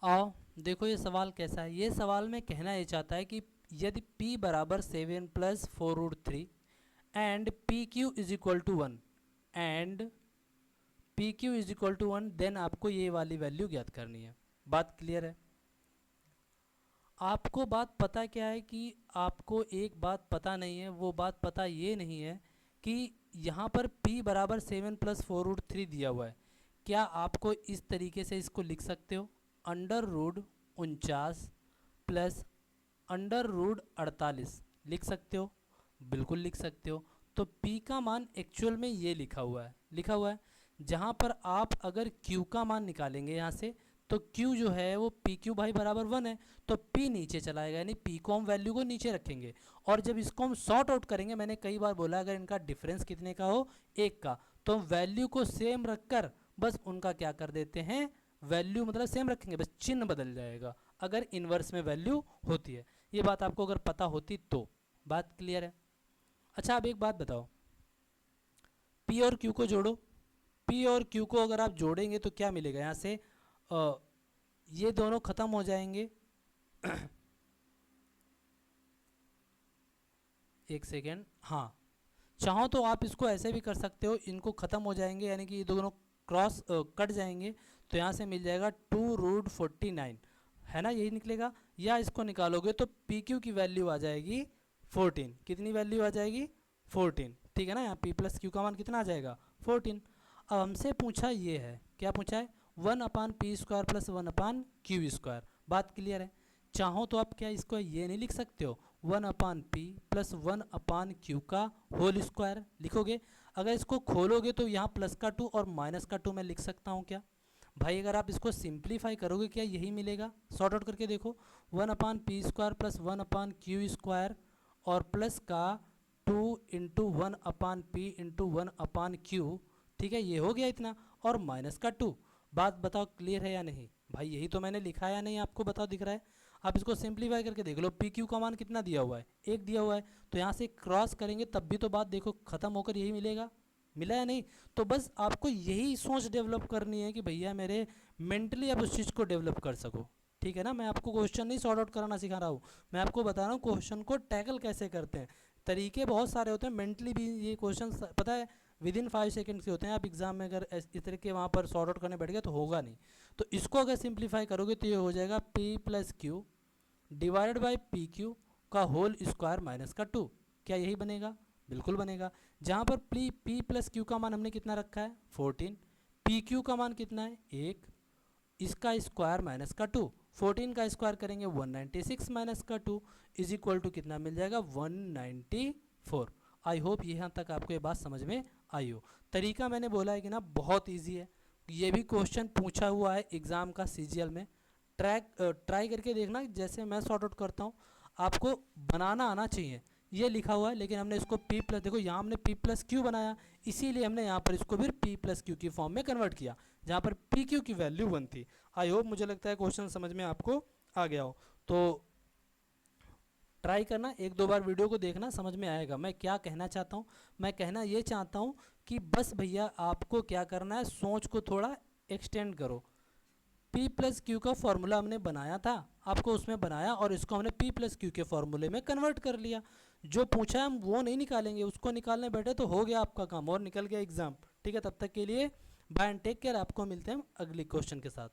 आओ देखो ये सवाल कैसा है। ये सवाल में कहना ये चाहता है कि यदि p बराबर 7 plus 4√3 and p q is equal to 1 and p q is equal to 1, then आपको ये वाली वैल्यू ज्ञात करनी है। बात क्लियर है? आपको बात पता क्या है कि आपको एक बात पता नहीं है, वो बात पता ये नहीं है कि यहाँ पर p बराबर 7 प्लस 4√3 दिया हुआ है। क्या आपको इस तरीके से इसको लिख सकते हो? √49 प्लस √48 लिख सकते हो? बिल्कुल लिख सकते हो। तो p का मान एक्चुअल में ये लिखा हुआ है जहाँ पर आप अगर q का मान निकालेंगे यहाँ से, तो q जो है वो पी क्यू भाई बराबर 1 है, तो p नीचे चला आएगा, यानी p को हम वैल्यू को नीचे रखेंगे। और जब इसको हम सॉर्ट आउट करेंगे, मैंने कई बार बोला अगर इनका डिफरेंस कितने का हो, 1 का, तो हम वैल्यू को सेम रखकर बस उनका क्या कर देते हैं, वैल्यू मतलब सेम रखेंगे, बस चिन्ह बदल जाएगा अगर इन्वर्स में वैल्यू होती है। ये बात आपको अगर पता होती तो। बात क्लियर है? अच्छा अब एक बात बताओ, p और q को जोड़ो। p और q को अगर आप जोड़ेंगे तो क्या मिलेगा यहाँ से? ये दोनों ख़त्म हो जाएंगे एक सेकेंड, हाँ, चाहो तो आप इसको ऐसे भी कर सकते हो, इनको ख़त्म हो जाएंगे यानी कि ये दोनों क्रॉस कट जाएंगे, तो यहाँ से मिल जाएगा 2√49, है ना, यही निकलेगा। या इसको निकालोगे तो पी क्यू की वैल्यू आ जाएगी 14। कितनी वैल्यू आ जाएगी? 14, ठीक है ना। यहाँ पी प्लस क्यू का मान कितना आ जाएगा? 14। अब हमसे पूछा ये है, क्या पूछा है? 1/p² plus 1/q²। बात क्लियर है? चाहो तो आप क्या इसको ये नहीं लिख सकते हो, 1/p प्लस 1/q का होल स्क्वायर लिखोगे? अगर इसको खोलोगे तो यहाँ प्लस का 2 और माइनस का 2 मैं लिख सकता हूँ क्या भाई? अगर आप इसको सिंप्लीफाई करोगे क्या यही मिलेगा? सॉर्ट आउट करके देखो, 1/p² प्लस 1/q² और प्लस का 2 इंटू 1/p इंटू 1/q, ठीक है, ये हो गया इतना, और माइनस का 2। बात बताओ क्लियर है या नहीं भाई? यही तो मैंने लिखा है या नहीं, आपको बताओ दिख रहा है? आप इसको सिंप्लीफाई करके देख लो, पी क्यू का मान कितना दिया हुआ है? 1 दिया हुआ है, तो यहाँ से क्रॉस करेंगे तब भी तो बात देखो ख़त्म होकर यही मिलेगा। मिला या नहीं? तो बस आपको यही सोच डेवलप करनी है कि भैया मेरे मेंटली आप उस चीज़ को डेवलप कर सको, ठीक है ना। मैं आपको क्वेश्चन नहीं सॉर्ट आउट कराना सिखा रहा हूँ, मैं आपको बता रहा हूँ क्वेश्चन को टैकल कैसे करते हैं। तरीके बहुत सारे होते हैं, मेंटली भी ये क्वेश्चन पता है विदिन 5 सेकेंड के होते हैं। आप एग्जाम में अगर इस तरह के वहाँ पर सॉर्ट आउट करने बैठ गए तो होगा नहीं। तो इसको अगर सिंप्लीफाई करोगे तो ये हो जाएगा p plus Q divided by P Q का होल स्क्वायर माइनस का 2। क्या यही बनेगा? बिल्कुल बनेगा। जहाँ पर p प्लस क्यू का मान हमने कितना रखा है? 14। पी क्यू का मान कितना है? 1। इसका स्क्वायर माइनस का 2, 14 का स्क्वायर करेंगे 196 माइनस का 2 इज इक्वल टू कितना मिल जाएगा? 194। आई होप यहाँ तक आपको ये बात समझ में आई हो। तरीका मैंने बोला है कि ना बहुत इजी है, ये भी क्वेश्चन पूछा हुआ है एग्ज़ाम का सीजीएल में। ट्राई करके देखना, जैसे मैं सॉर्ट आउट करता हूँ आपको बनाना आना चाहिए। ये लिखा हुआ है लेकिन हमने इसको p प्लस, देखो यहाँ हमने p प्लस क्यू बनाया, इसीलिए हमने यहाँ पर इसको फिर p प्लस क्यू की फॉर्म में कन्वर्ट किया जहाँ पर पी क्यू की वैल्यू 1 थी। आई होप मुझे लगता है क्वेश्चन समझ में आपको आ गया हो। तो ट्राई करना, एक दो बार वीडियो को देखना, समझ में आएगा मैं क्या कहना चाहता हूँ। मैं कहना ये चाहता हूँ कि बस भैया आपको क्या करना है, सोच को थोड़ा एक्सटेंड करो। p प्लस क्यू का फॉर्मूला हमने बनाया था, आपको उसमें बनाया और इसको हमने p प्लस क्यू के फॉर्मूले में कन्वर्ट कर लिया। जो पूछा है हम वो नहीं निकालेंगे, उसको निकालने बैठे तो हो गया आपका काम और निकल गया एग्जाम। ठीक है, तब तक के लिए बाय एंड टेक केयर। आपको मिलते हैं अगली क्वेश्चन के साथ।